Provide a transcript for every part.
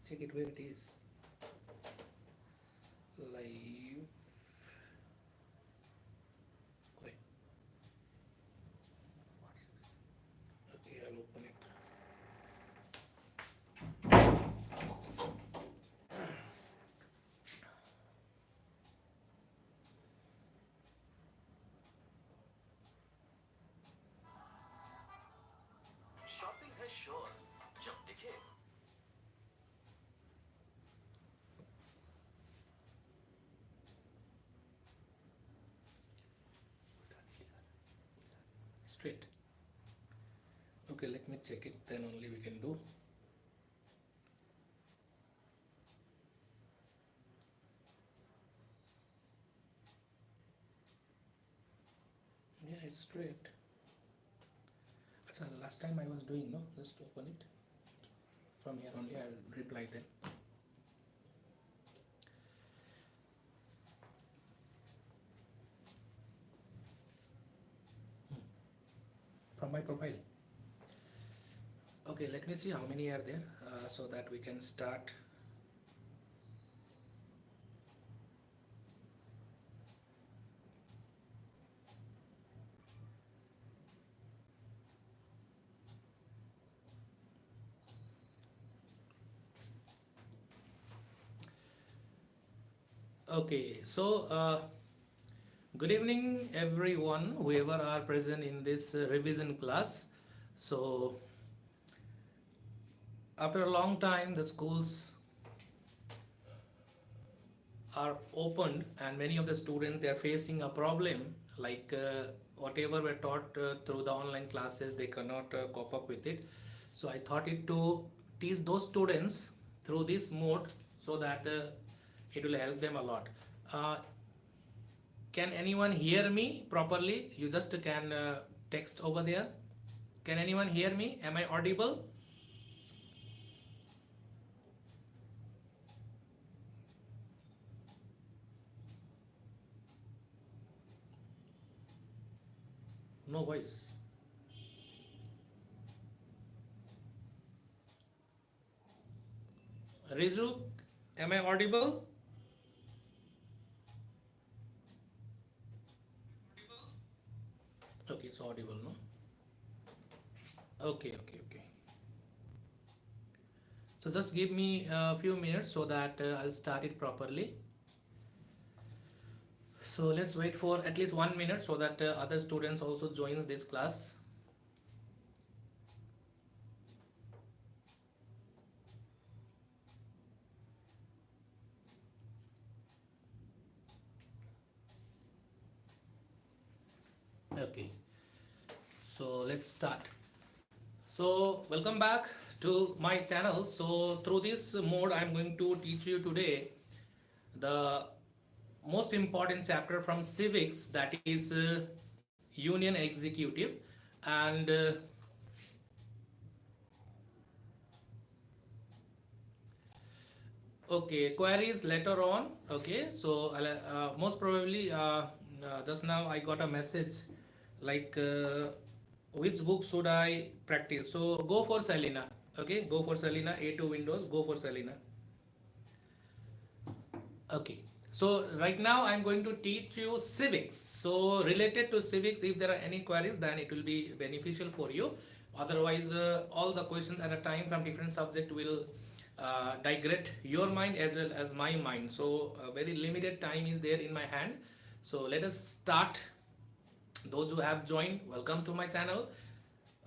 Check it where it is. Live. Wait. Okay, I'll open it. Shopping है शोर जब दिखे Straight. Okay, let me check it, then only we can do. Yeah, it's straight. Achha, last time I was doing, no? Just open it. From here only I'll reply then. From my profile. Okay, let me see how many are there so that we can start. Okay, so good evening everyone, whoever are present in this revision class. So after a long time the schools are opened and many of the students they are facing a problem like whatever were taught through the online classes they cannot cope up with it. So I thought it to teach those students through this mode so that it will help them a lot. Can anyone hear me properly? You just can text over there. Can anyone hear me? Am I audible? No voice. Rizu, am I audible? Okay, it's audible, no? Okay. So just give me a few minutes so that I'll start it properly. So let's wait for at least 1 minute so that other students also joins this class. Okay, so let's start. So welcome back to my channel. So through this mode I'm going to teach you today the most important chapter from civics, that is union executive. And okay, queries later on. Okay, so most probably just now I got a message like which book should I practice. So go for Selena. Okay, go for Selena. A2 Windows, go for Selena. Okay, so right now I'm going to teach you civics. So related to civics, if there are any queries, then it will be beneficial for you. Otherwise all the questions at a time from different subject will digress your mind as well as my mind. So very limited time is there in my hand. So let us start. Those who have joined, welcome to my channel.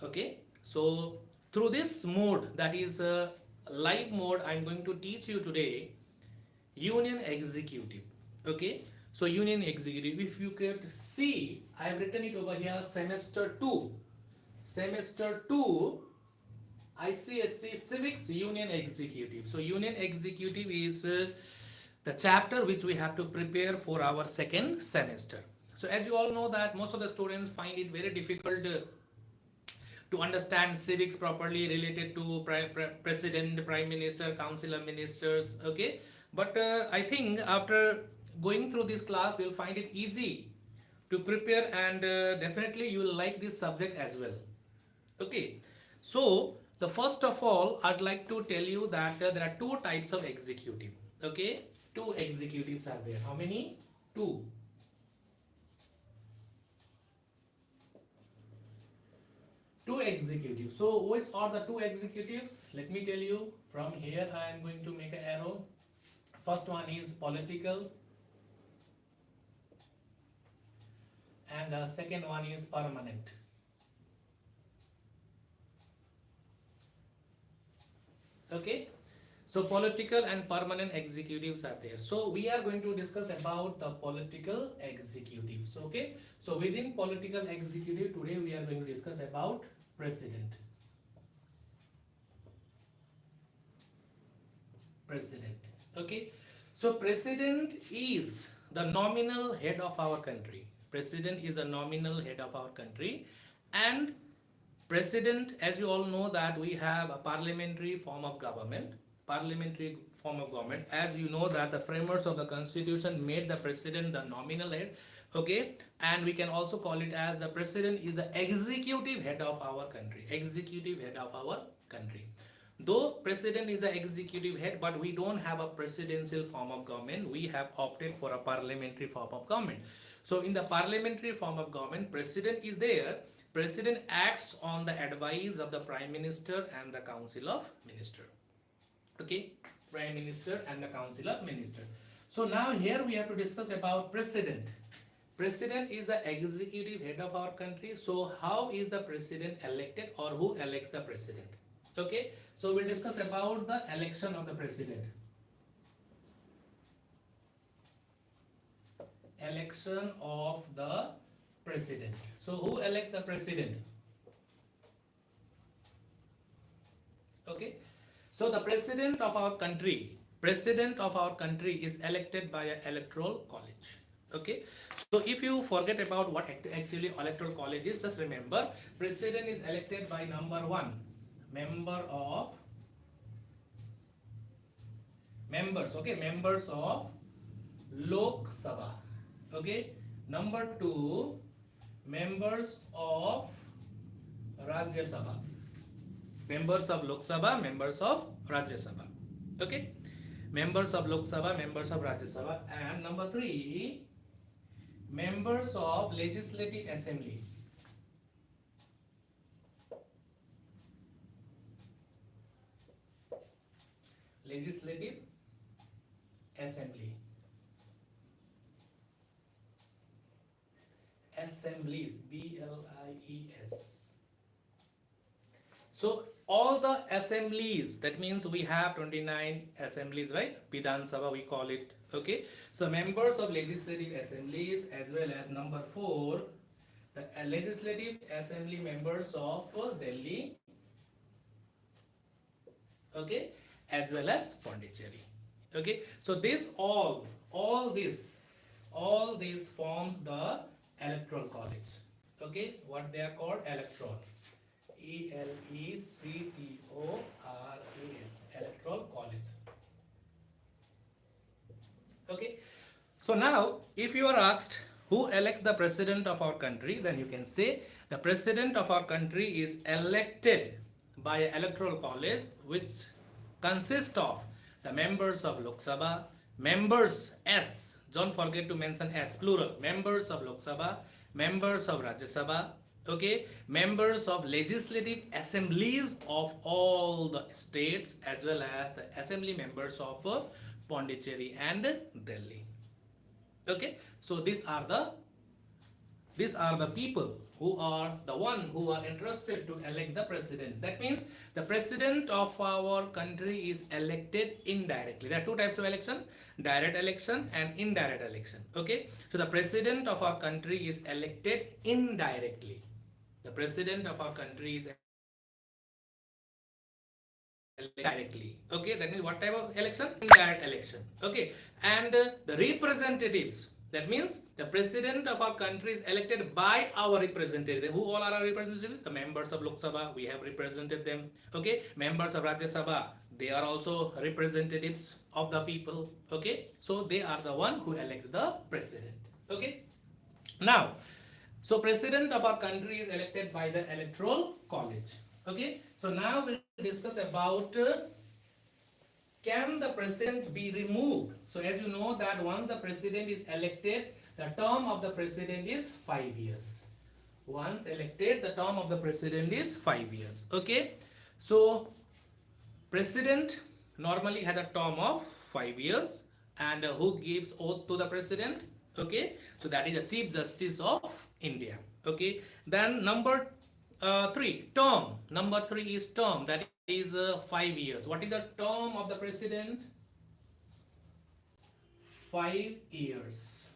Okay, so through this mode, that is live mode, I'm going to teach you today union executive. Okay, so union executive, if you could see, I have written it over here, semester 2 ICSC civics union executive. So union executive is the chapter which we have to prepare for our second semester. So as you all know that most of the students find it very difficult to understand civics properly related to president, prime minister, council of ministers. Okay, but I think after going through this class you'll find it easy to prepare, and definitely you will like this subject as well. Okay, so The first of all, I'd like to tell you that there are two types of executive. Okay, two executives are there. How many? Two. Two executives. So which are the two executives? Let me tell you. From here I am going to make an arrow. First one is political and the second one is permanent. Okay, so political and permanent executives are there. So we are going to discuss about the political executives. Okay, so within political executive today we are going to discuss about president. Okay, so president is the nominal head of our country. President is the nominal head of our country, and president, as you all know, that we have a parliamentary form of government. As you know that the framers of the constitution made the president the nominal head. Okay, and we can also call it as the president is the executive head of our country. Though president is the executive head, but we don't have a presidential form of government. We have opted for a parliamentary form of government. So in the parliamentary form of government, president is there. President acts on the advice of the Prime Minister and the Council of Ministers. Okay, Prime Minister and the Council of Ministers. So now here we have to discuss about president. President is the executive head of our country. So how is the president elected, or who elects the president? Okay, so we'll discuss about the election of the president. Election of the president. So who elects the president? Okay, so the president of our country is elected by an electoral college. Okay, so if you forget about what actually electoral college is, just remember president is elected by number one, members of Lok Sabha. Okay, number two, members of Rajya Sabha. Members of Lok Sabha, members of Rajya Sabha. Okay, members of Lok Sabha, members of Rajya Sabha. And number three, members of Legislative Assembly. Legislative Assembly. Assemblies, BLIES. So all the assemblies, that means we have 29 assemblies, right? Vidhan Sabha we call it. Okay, so members of legislative assemblies, as well as number four, the legislative assembly members of Delhi. Okay, as well as Pondicherry. Okay, so this all these forms the electoral college. Okay, what they are called? Electoral. ELECTORAL, electoral college. Okay, so now if you are asked who elects the president of our country, then you can say the president of our country is elected by an electoral college which consists of the members of Lok Sabha, members S, don't forget to mention S, plural, members of Lok Sabha, members of Rajya Sabha, okay, members of legislative assemblies of all the states, as well as the assembly members of Pondicherry and Delhi. Okay, so these are the people who are the one who are interested to elect the president. That means the president of our country is elected indirectly. There are two types of election: direct election and indirect election. Okay, so the president of our country is elected indirectly. The president of our country is directly. Okay, that means what type of election? Indirect election. Okay, and the representatives, that means the president of our country is elected by our representatives. Who all are our representatives? The members of Lok Sabha, we have represented them. Okay, members of Rajya Sabha, they are also representatives of the people. Okay, so they are the one who elect the president. Okay, now, so president of our country is elected by the electoral college. Okay, so now we'll discuss about can the president be removed. So as you know that once the president is elected, the term of the president is 5 years. Once elected, the term of the president is 5 years. Okay, so president normally has a term of 5 years, and who gives oath to the president? Okay, so that is the Chief Justice of India. Okay, then number 3, term. Number 3 is term, that is 5 years. What is the term of the president? 5 years.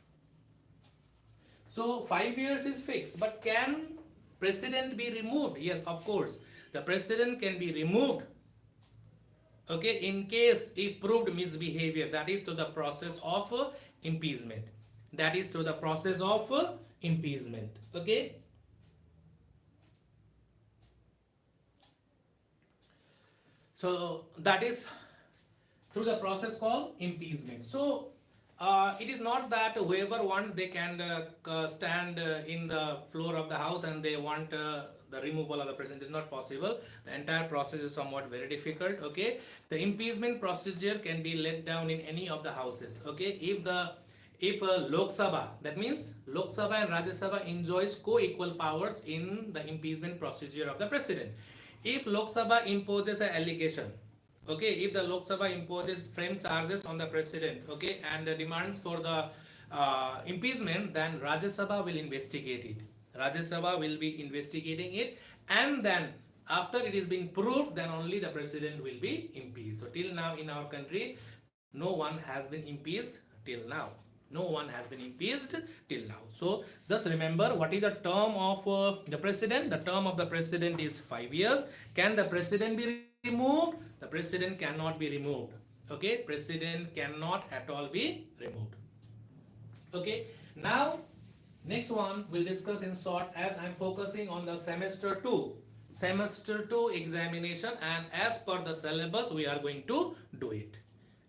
So 5 years is fixed, but can president be removed? Yes, of course, the president can be removed, okay, in case he proved misbehavior, that is through the process of impeachment. That is through the process of impeachment. Okay, so that is through the process called impeachment. So it is not that whoever wants they can stand in the floor of the house and they want the removal of the president. Is not possible. The entire process is somewhat very difficult. Okay, the impeachment procedure can be let down in any of the houses. Okay, if Lok Sabha, that means Lok Sabha and Rajya Sabha enjoys co-equal powers in the impeachment procedure of the president. If Lok Sabha imposes an allegation, okay, if the Lok Sabha imposes frame charges on the president, okay, and demands for the impeachment, then Rajya Sabha will investigate it. Rajya Sabha will be investigating it, and then after it is being proved, then only the president will be impeached. So till now in our country, no one has been impeached till now. No one has been impeached till now. So just remember, what is the term of the president? The term of the president is 5 years. Can the president be removed? The president cannot be removed. Okay, president cannot at all be removed. Okay, now next one we'll discuss in short, as I'm focusing on the semester 2 examination, and as per the syllabus we are going to do it.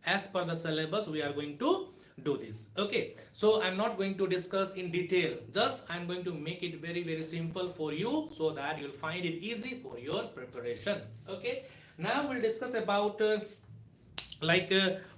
As per the syllabus we are going to do this. Okay, so I'm not going to discuss in detail, just I'm going to make it very simple for you, so that you'll find it easy for your preparation. Okay, now we'll discuss about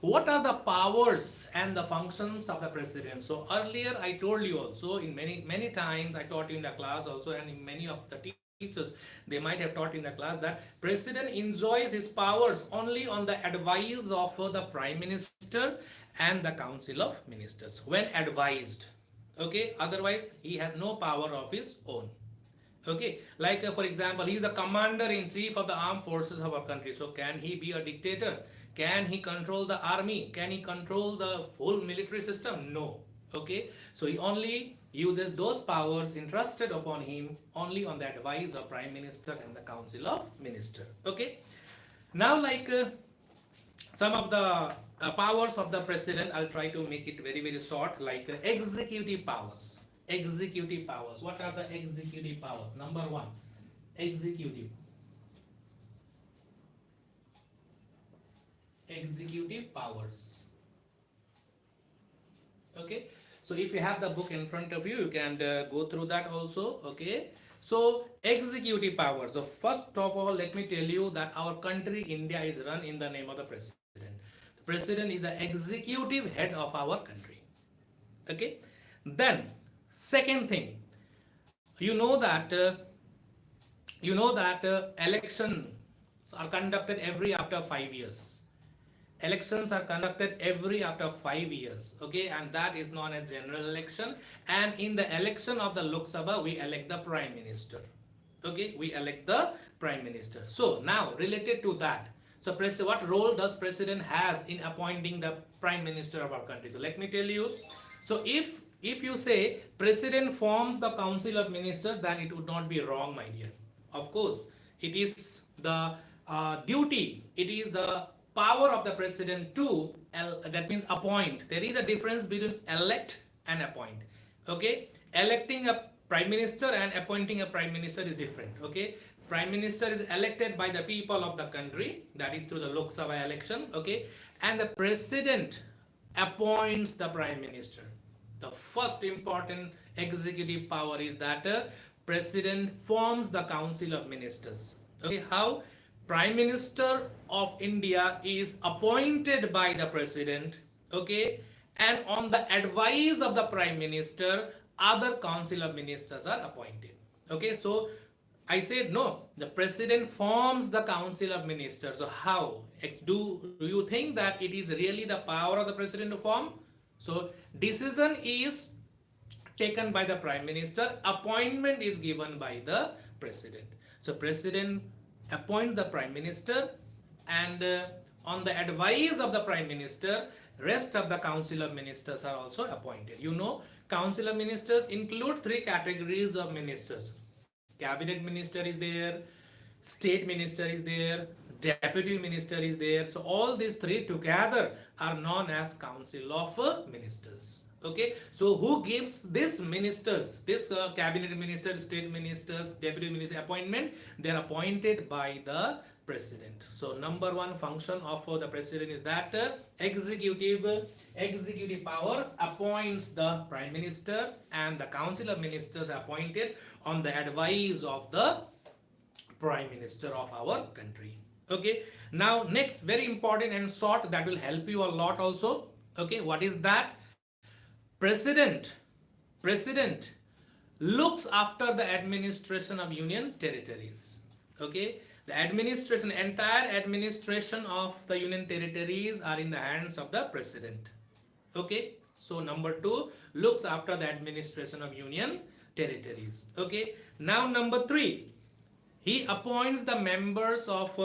what are the powers and the functions of the president. So earlier I told you also, in many times I taught you in the class also, and in many of the teachers they might have taught in the class, that president enjoys his powers only on the advice of the prime minister and the council of ministers when advised. Okay, otherwise he has no power of his own. Okay, for example, he is the commander in chief of the armed forces of our country. So can he be a dictator? Can he control the army? Can he control the full military system? No. Okay, so he only uses those powers entrusted upon him only on the advice of prime minister and the council of minister. Okay, now some of the powers of the president, I'll try to make it very short. Executive powers. Executive powers. What are the executive powers? Number 1, executive powers. Okay, so if you have the book in front of you, you can go through that also. Okay, so executive powers. So first of all, let me tell you that our country India is run in the name of the president. The president is the executive head of our country. Okay, then second thing, you know that elections are conducted every after 5 years. Elections are conducted every after 5 years. Okay, and that is known as general election. And in the election of the Lok Sabha, we elect the prime minister. Okay, we elect the prime minister. So now related to that, so what role does president has in appointing the prime minister of our country? So let me tell you. So if you say president forms the council of ministers, then it would not be wrong, my dear. Of course, it is the duty, it is the power of the president to that means appoint. There is a difference between elect and appoint. Okay, electing a prime minister and appointing a prime minister is different. Okay, prime minister is elected by the people of the country, that is through the Lok Sabha election. Okay, and the president appoints the prime minister. The first important executive power is that president forms the council of ministers. Okay, how Prime Minister of India is appointed by the President, okay, and on the advice of the Prime Minister, other Council of Ministers are appointed. Okay, so I said no, the President forms the Council of Ministers. So how? Do you think that it is really the power of the President to form? So decision is taken by the Prime Minister, appointment is given by the President. So President appoint the Prime Minister, and on the advice of the Prime Minister, rest of the Council of Ministers are also appointed. You know, Council of Ministers include three categories of ministers. Cabinet Minister is there, State Minister is there, Deputy Minister is there. So all these three together are known as Council of Ministers. Okay, so who gives this ministers, this cabinet minister, state ministers, deputy minister appointment? They are appointed by the President. So number one function of the President is that executive power appoints the Prime Minister, and the Council of Ministers appointed on the advice of the Prime Minister of our country. Okay, now next, very important and short, that will help you a lot also. Okay, what is that? President looks after the administration of union territories. Okay, the administration, entire administration of the union territories are in the hands of the President. Okay, so number two, looks after the administration of union territories. Okay, now number three, he appoints the members of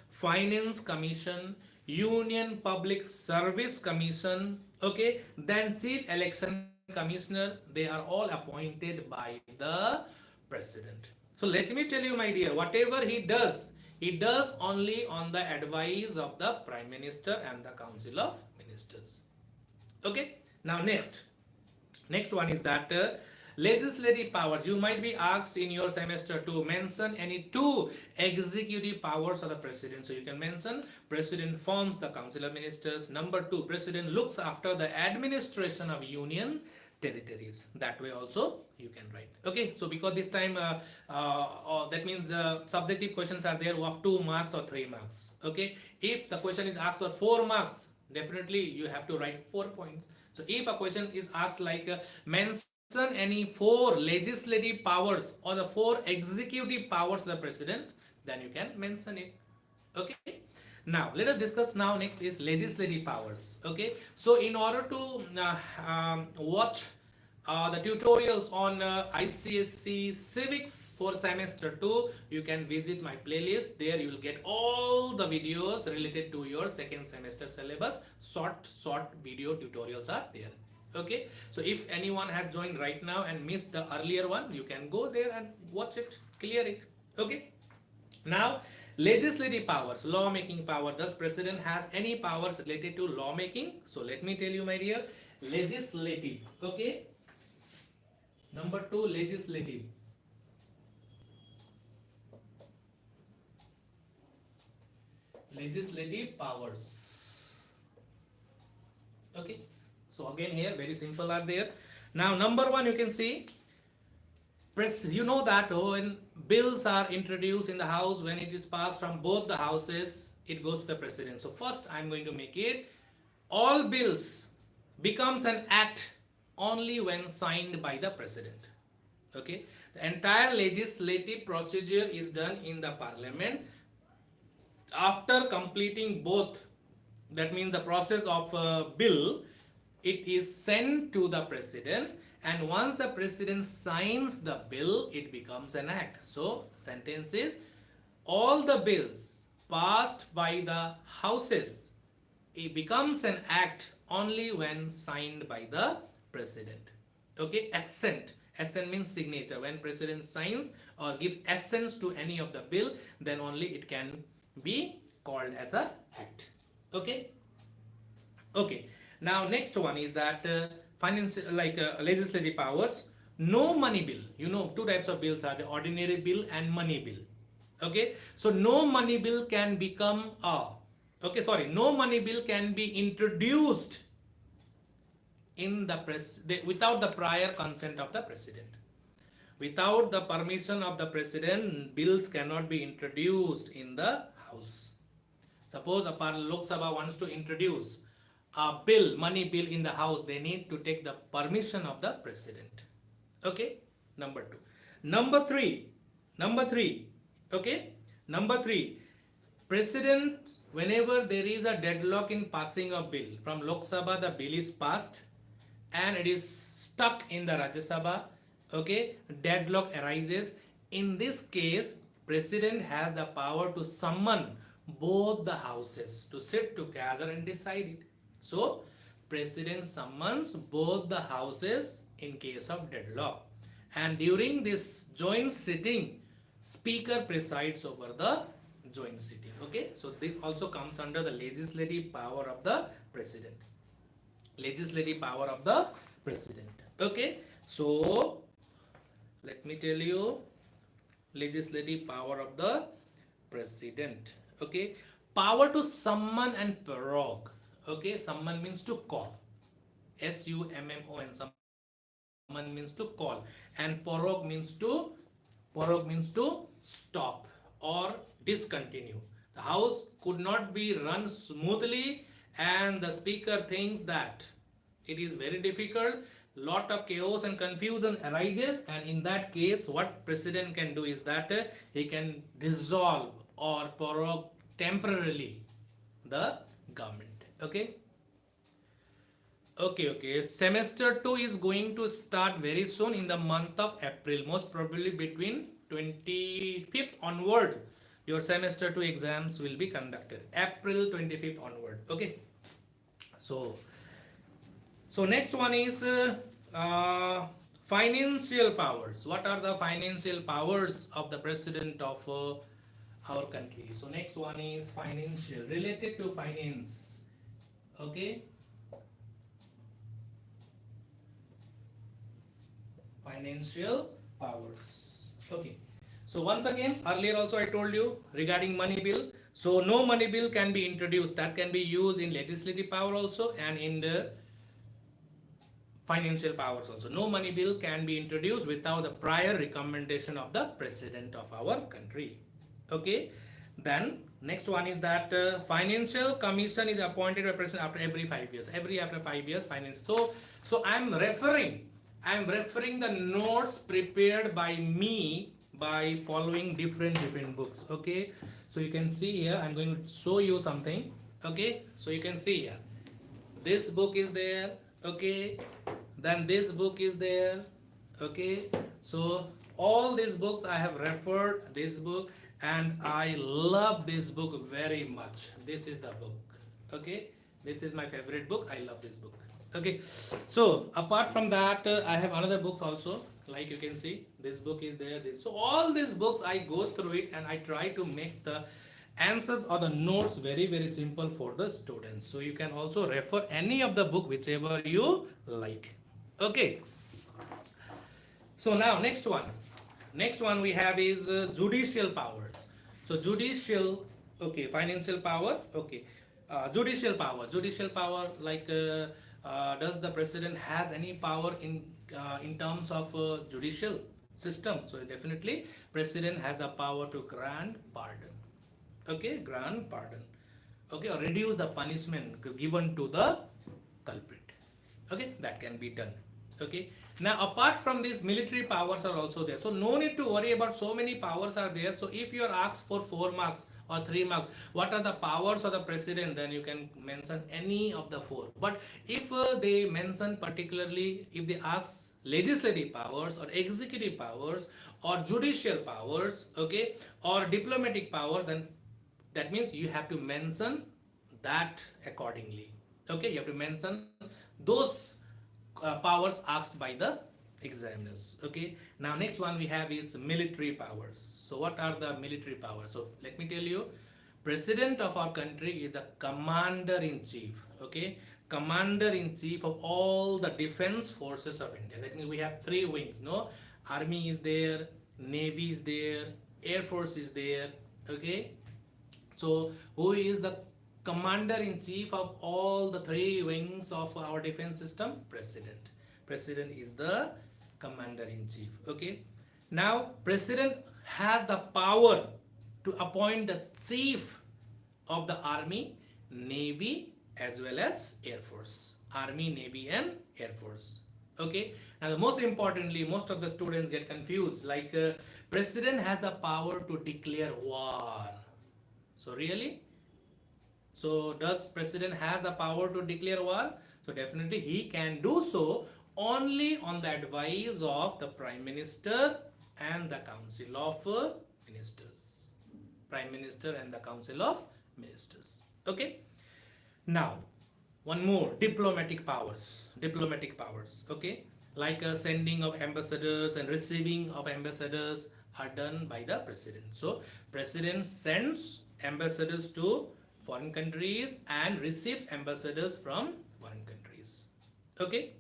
Finance Commission, Union Public Service Commission, okay, then Chief Election Commissioner. They are all appointed by the President. So let me tell you, my dear, whatever he does only on the advice of the Prime Minister and the Council of Ministers. Okay, now next one is that legislative powers. You might be asked in your semester to mention any two executive powers of the President. So you can mention President forms the Council of Ministers. Number two, President looks after the administration of union territories. That way also you can write. Okay, so because this time that means subjective questions are there of 2 marks or 3 marks. Okay, if the question is asked for 4 marks, definitely you have to write 4 points. So if a question is asked like mention any 4 legislative powers or the 4 executive powers of the President, then you can mention it. Okay, now let us discuss now. Next is legislative powers. Okay, so in order to watch the tutorials on Icse Civics for semester 2, you can visit my playlist. There you will get all the videos related to your second semester syllabus. Short video tutorials are there. Okay, so if anyone has joined right now and missed the earlier one, you can go there and watch it, clear it. Okay, now legislative powers, lawmaking power. Does President has any powers related to lawmaking? So let me tell you, my dear, legislative. Okay, number 2, legislative. Legislative powers. Okay, so again here very simple are there. Now number 1, you can see, you know that when bills are introduced in the house, when it is passed from both the houses, it goes to the President. So first I am going to make it, all bills becomes an act only when signed by the President. Okay, the entire legislative procedure is done in the Parliament. After completing both, that means the process of bill, it is sent to the President, and once the President signs the bill, it becomes an act. So sentence is, all the bills passed by the houses, it becomes an act only when signed by the President. Okay, assent means signature. When President signs or gives assent to any of the bill, then only it can be called as a act. Okay, now next one is that legislative powers. No money bill. You know, 2 types of bills are the ordinary bill and money bill. Okay, so no money bill can become no money bill can be introduced in the without the prior consent of the President. without the permission of the president, bills cannot be introduced in the house. Suppose a Lok Sabha wants to introduce a bill, money bill in the house, they need to take the permission of the president. Okay, number two. Number three, okay, number three, president, whenever there is a deadlock in passing a bill, from Lok Sabha the bill is passed and it is stuck in the Rajya Sabha, okay, deadlock arises. In this case, president has the power to summon both the houses to sit together and decide it. So, president summons both the houses in case of deadlock. And during this joint sitting, speaker presides over the joint sitting. Okay, so this also comes under the legislative power of the president. Legislative power of the president. Okay, so let me tell you, legislative power of the president. Okay, power to summon and prorogue. Okay, summon means to call, summon, summon means to call, and prorogue means to stop or discontinue. The house could not be run smoothly and the speaker thinks that it is very difficult, lot of chaos and confusion arises, and in that case what president can do is that he can dissolve or prorogue temporarily the government. Okay, semester 2 is going to start very soon in the month of April, most probably between 25th onward your semester 2 exams will be conducted, April 25th onward. Okay, so next one is financial powers. What are the financial powers of the president of our country? So next one is financial, related to finance. Okay, financial powers. Okay, so once again, earlier also I told you regarding money bill. So no money bill can be introduced, that can be used in legislative power also and in the financial powers also. No money bill can be introduced without the prior recommendation of the president of our country. Okay, then next one is that financial commission is appointed by president after every 5 years. After 5 years, finance. So I am referring the notes prepared by me by following different books. Okay, so you can see here, I'm going to show you something. Okay, so you can see here, this book is there. Okay, then this book is there. Okay, so all these books I have referred this book and I love this book very much. This is the book. Okay, this is my favorite book. I love this book. Okay, so apart from that I have another books also, like you can see this book is there. So all these books I go through it and I try to make the answers or the notes very simple for the students. So you can also refer any of the book whichever you like. Okay, so now next one we have is judicial powers. So judicial, okay, financial power. Okay, judicial power, like does the president has any power in terms of judicial system? So definitely president has the power to grant pardon. Okay, grant pardon. Okay, or reduce the punishment given to the culprit. Okay, that can be done. Okay, now apart from this, military powers are also there, so no need to worry about so many powers are there. So if you are asked for 4 marks or 3 marks, what are the powers of the president, then you can mention any of the 4. But if they mention particularly, if they ask legislative powers or executive powers or judicial powers, okay, or diplomatic power, then that means you have to mention that accordingly. Okay, you have to mention those powers asked by the examiners. Okay, now next one we have is military powers. So what are the military powers? So let me tell you, president of our country is the commander-in-chief. Okay, commander-in-chief of all the defense forces of India. That means we have 3 wings. No, army is there, navy is there, air force is there. Okay, so who is the commander-in-chief of all the 3 wings of our defense system? President is the commander-in-chief. Okay, Now, president has the power to appoint the chief of the army, navy, as well as air force. Army, navy, and air force. Okay. Now, the most importantly, most of the students get confused. Like, president has the power to declare war. So, really? So, does president have the power to declare war? So, definitely he can do so only on the advice of the prime minister and the council of ministers. Prime minister and the council of ministers. Okay. Now, one more, diplomatic powers. Diplomatic powers. Okay. Like sending of ambassadors and receiving of ambassadors are done by the president. So, president sends ambassadors to foreign countries and receives ambassadors from foreign countries. Okay.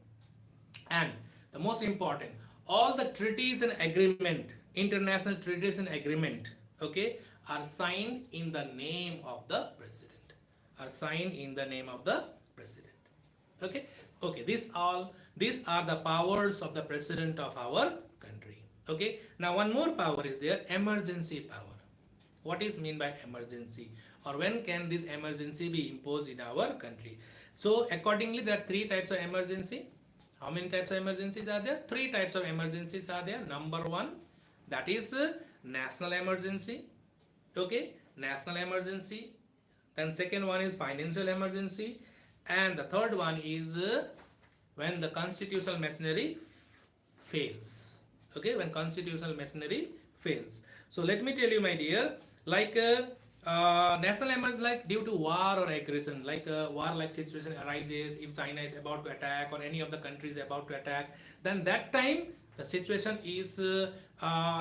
And the most important, all the treaties and agreement, international treaties and agreement, okay, are signed in the name of the president. Are signed in the name of the president. Okay. Okay. These are the powers of the president of our country. Okay. Now one more power is there, emergency power. What is mean by emergency, or when can this emergency be imposed in our country? So accordingly, there are three types of emergency. How many types of emergencies are there? Three types of emergencies are there. Number one, that is national emergency. Okay, national emergency. Then second one is financial emergency, and the third one is when the constitutional machinery fails. Okay, when constitutional machinery fails. So let me tell you, my dear, like national emergency, like due to war or aggression, like war like situation arises, if China is about to attack or any of the countries about to attack, then that time the situation is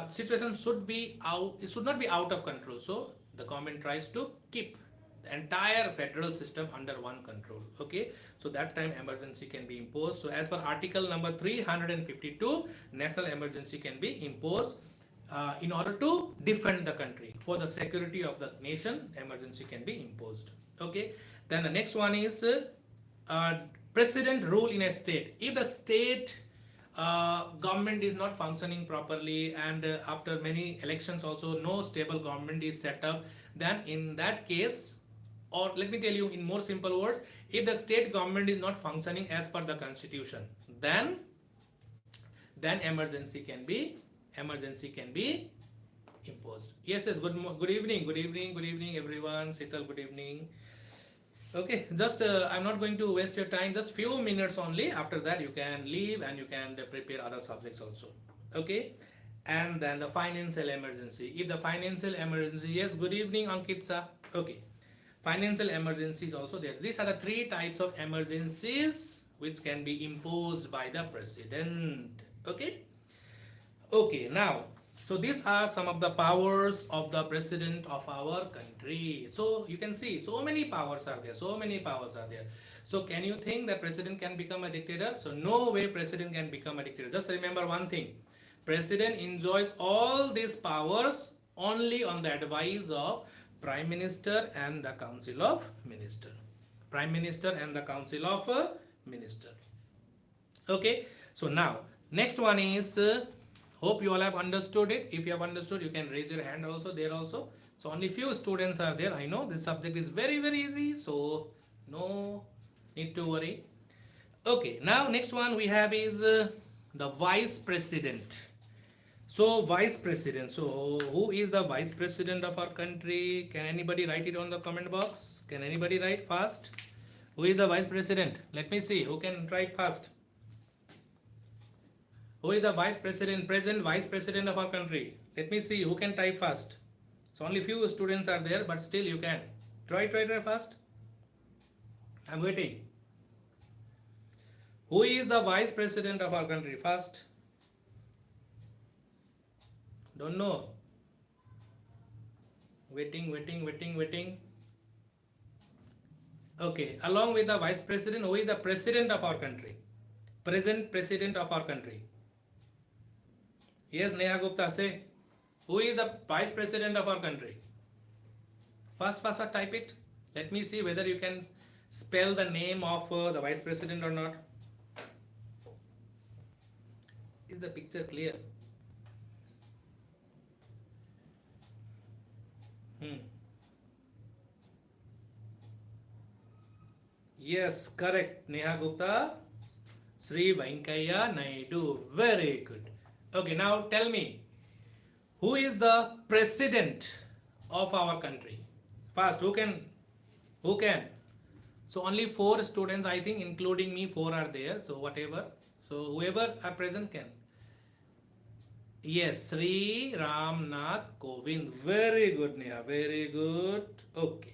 situation should be out, it should not be out of control. So the government tries to keep the entire federal system under one control. Okay, so that time emergency can be imposed. So as per article number 352, national emergency can be imposed in order to defend the country. For the security of the nation, emergency can be imposed. Okay, then the next one is president rule in a state. If the state government is not functioning properly, and after many elections also no stable government is set up, then in that case, or let me tell you in more simple words, if the state government is not functioning as per the constitution, then emergency can be imposed. Yes, good evening everyone. Sital, good evening. Okay, just I'm not going to waste your time, just few minutes only. After that you can leave and you can prepare other subjects also. Okay, and then the financial emergency. If the financial emergency, yes, good evening Ankitsa. Okay, financial emergency is also there. These are the three types of emergencies which can be imposed by the president. Okay. Okay, now, so these are some of the powers of the president of our country. So you can see so many powers are there. So can you think that president can become a dictator? So no way president can become a dictator. Just remember one thing. President enjoys all these powers only on the advice of prime minister and the council of minister. Prime minister and the council of minister. Okay, so now next one is hope you all have understood it. If you have understood, you can raise your hand also there also. So only few students are there. I know this subject is very easy, so no need to worry. Okay, now next one we have is the vice president. So vice president. So who is the vice president of our country? Can anybody write it on the comment box? Can anybody write fast? Who is the vice president? Let me see who can write fast. Who is the vice president, present vice president of our country? Let me see who can type fast. So only few students are there, but still you can. Try fast. I'm waiting. Who is the vice president of our country? Fast. Don't know. Waiting. Okay, along with the vice president, who is the president of our country? Present president of our country. Yes, Neha Gupta, say. Who is the vice president of our country? Fast, type it. Let me see whether you can spell the name of the vice president or not. Is the picture clear? Hmm. Yes, correct. Neha Gupta, Sri Venkaya Naidu. Very good. Okay, now tell me, who is the president of our country? Fast, who can? Who can? So only four students, I think, including me, four are there. So whatever. So whoever are present can. Yes, Sri Ramnath Kovind. Very good, Neha. Very good. Okay.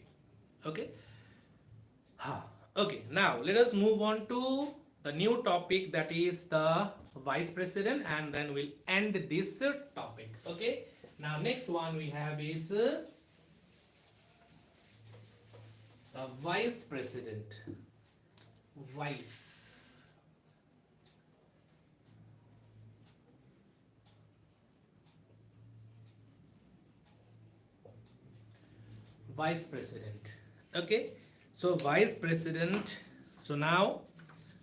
Okay. Okay. Now let us move on to the new topic, that is the vice president, and then we'll end this topic. Okay. Now next one we have is the vice president. Vice. Vice president. Okay, so vice president. So now,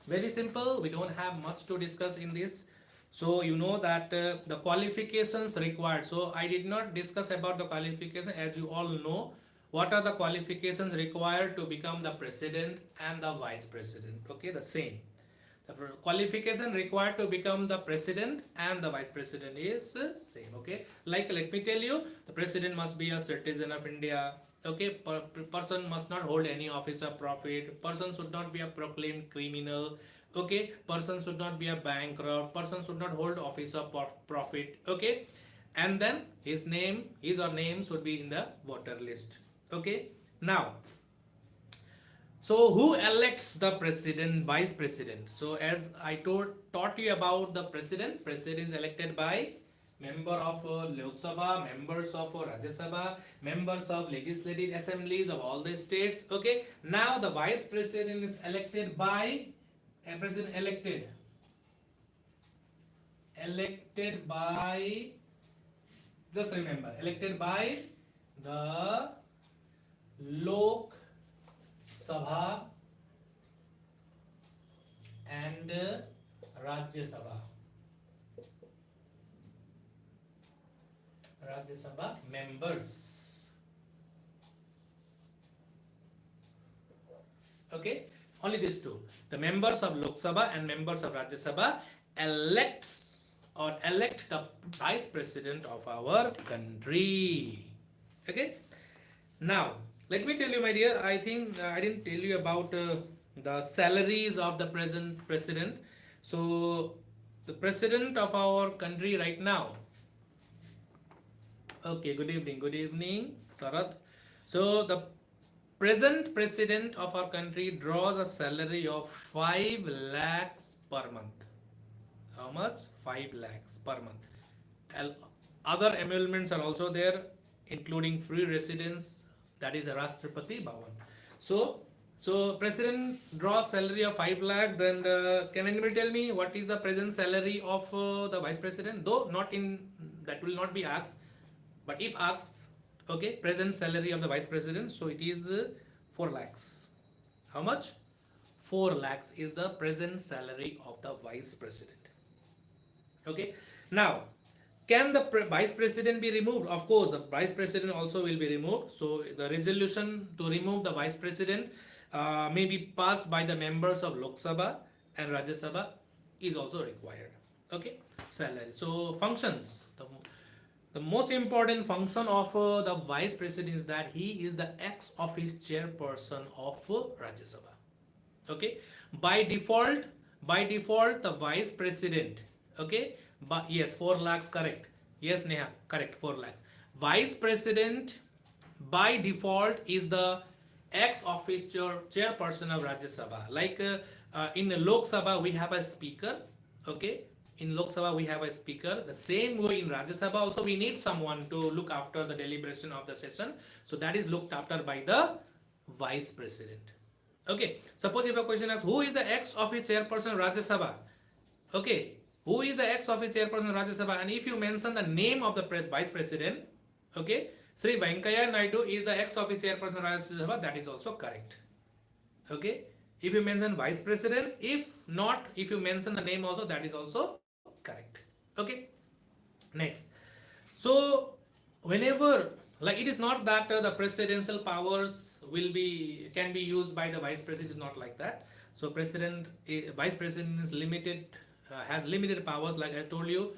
very simple, we don't have much to discuss in this. So you know that the qualifications required. So I did not discuss about the qualification. As you all know, what are the qualifications required to become the president and the vice president? Okay, the same. The qualification required to become the president and the vice president is same. Okay, like let me tell you, the president must be a citizen of India. Okay, person must not hold any office of profit. Person should not be a proclaimed criminal. Okay, person should not be a bankrupt. Person should not hold office of profit. Okay, and then his or name should be in the voter list. Okay, now, so who elects the president, vice president? So as I taught you about the president, president is elected by member of Lok Sabha, members of Rajya Sabha, members of legislative assemblies of all the states. Okay, now the vice president is elected by a president elected by, just remember, elected by the Lok Sabha and Rajya Sabha. Rajya Sabha members. Okay, only these two. The members of Lok Sabha and members of Rajya Sabha elect the vice president of our country. Okay. Now, let me tell you, my dear, I think I didn't tell you about the salaries of the present president. So, the president of our country right now. Okay, good evening, Sarath. So, the present president of our country draws a salary of 5 lakhs per month. How much? 5 lakhs per month. Other emoluments are also there, including free residence, that is a Rashtrapati Bhavan. So president draws salary of 5 lakhs. Then can anybody tell me what is the present salary of the vice president? Though not in, that will not be asked, but if asked, okay, present salary of the vice president, so it is 4 lakhs. How much? 4 lakhs is the present salary of the vice president. Okay, now, can the vice president be removed? Of course, the vice president also will be removed. So the resolution to remove the vice president may be passed by the members of Lok Sabha and Rajya Sabha is also required. Okay, salary. So functions. The most important function of the vice president is that he is the ex-office chairperson of Rajya Sabha. Okay, by default, the vice president. Okay, but yes, 4 lakhs, correct. Yes, Neha, correct, 4 lakhs. Vice president by default is the ex-office chairperson of Rajya Sabha. Like in Lok Sabha we have a speaker. Okay, in Lok Sabha we have a speaker. The same way in Rajya Sabha also we need someone to look after the deliberation of the session. So that is looked after by the vice president. Okay, suppose if a question asks, who is the ex-office chairperson of Rajya Sabha? Okay, who is the ex-office chairperson of Rajya Sabha? And if you mention the name of the vice president, okay, Sri Venkaya Naidu is the ex-office chairperson of Rajya Sabha, that is also correct. Okay, if you mention vice president, if not, if you mention the name also, that is also correct. Okay, next. So whenever Like it is not that the presidential powers can be used by the vice president. It's not like that. So vice president is limited, has limited powers. Like I told you,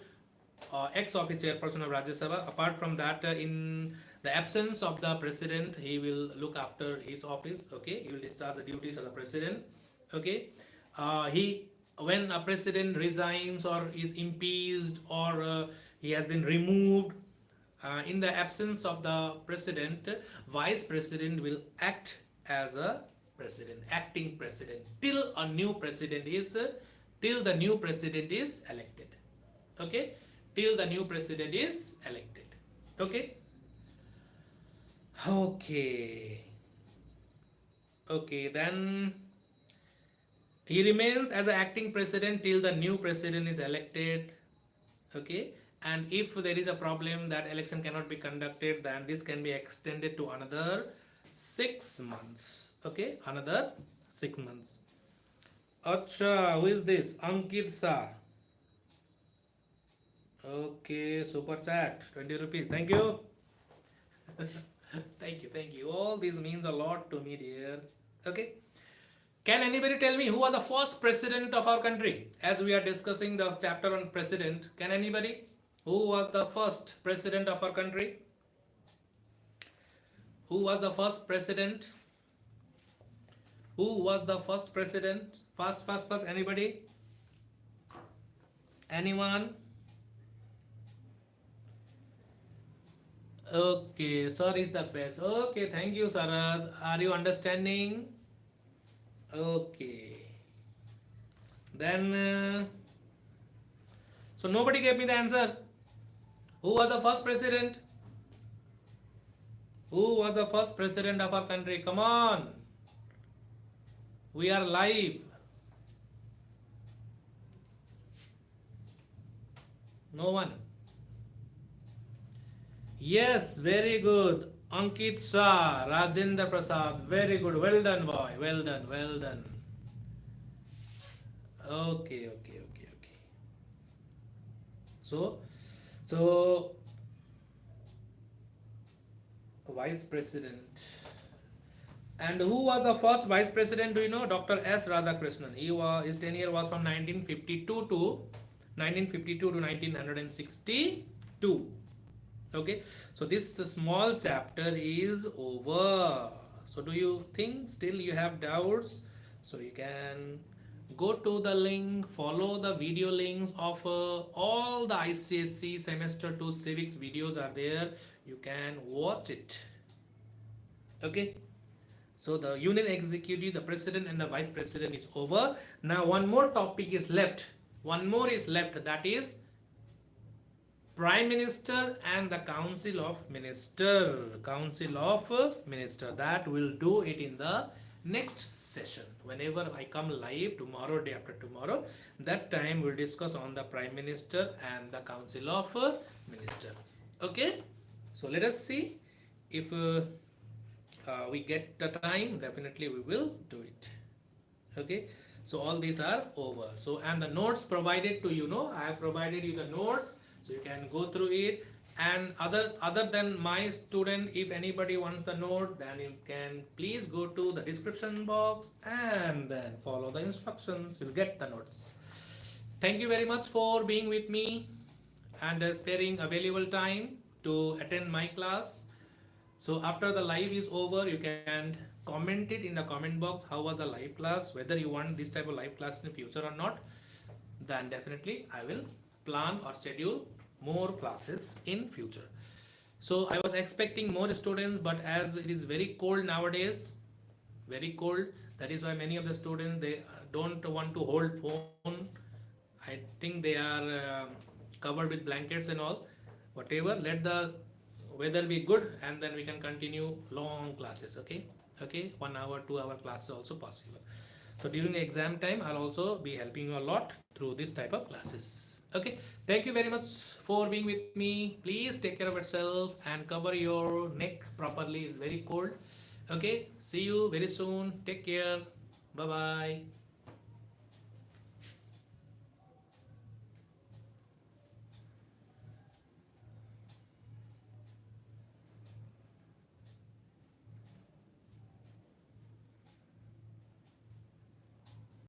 ex office chairperson of Rajya Sabha. Apart from that, in the absence of the president, he will look after his office. Okay, he will discharge the duties of the president. Okay, he when a president resigns or is impeached or he has been removed, in the absence of the president, vice president will act as a president, acting president, till a new president is till the new president is elected. Okay, till the new president is elected. Okay. Okay, then he remains as an acting president till the new president is elected. Okay, and if there is a problem that election cannot be conducted, then this can be extended to another 6 months. Okay, another 6 months. Acha, who is this? Ankit Sa. Okay, super chat, 20 rupees. Thank you. Thank you. All this means a lot to me, dear. Okay. Can anybody tell me who was the first president of our country? As we are discussing the chapter on president, can anybody? Who was the first president of our country? Who was the first president? Who was the first president? First, anybody? Anyone? Okay, sir is the best. Okay, thank you, Sarad. Are you understanding? Okay. Then, so nobody gave me the answer. Who was the first president? Who was the first president of our country? Come on. We are live. No one. Yes, very good. Ankit Shah, Rajendra Prasad, very good. Well done, boy. Well done. Okay. So vice president. And who was the first vice president? Do you know? Dr. S. Radhakrishnan. His tenure was from 1952 to 1962. Okay, so this small chapter is over. So do you think still you have doubts? So you can go to the link, follow the video links of all the ICSE semester 2 civics videos are there. You can watch it. Okay, so the union executive, the president and the vice president is over. Now one more topic is left. That is Prime Minister and the Council of Minister. That will do it in the next session. Whenever I come live tomorrow, day after tomorrow, that time we'll discuss on the Prime Minister and the Council of Minister. Okay, so let us see if we get the time. Definitely we will do it. Okay, so all these are over. So and the notes provided to you, know I have provided you the notes. So you can go through it, and other than my student, if anybody wants the note, then you can please go to the description box and then follow the instructions. You'll get the notes. Thank you very much for being with me and sparing a valuable time to attend my class. So after the live is over, you can comment it in the comment box. How was the live class? Whether you want this type of live class in the future or not, then definitely I will plan or schedule more classes in future. So I was expecting more students, but as it is very cold nowadays, that is why many of the students, they don't want to hold phone. I think they are covered with blankets and all. Whatever, let the weather be good, and then we can continue long classes. Okay, 1 hour 2 hour class is also possible. So during the exam time, I'll also be helping you a lot through this type of classes. Okay, thank you very much for being with me. Please take care of yourself and cover your neck properly. It's very cold. Okay, see you very soon. Take care. Bye bye.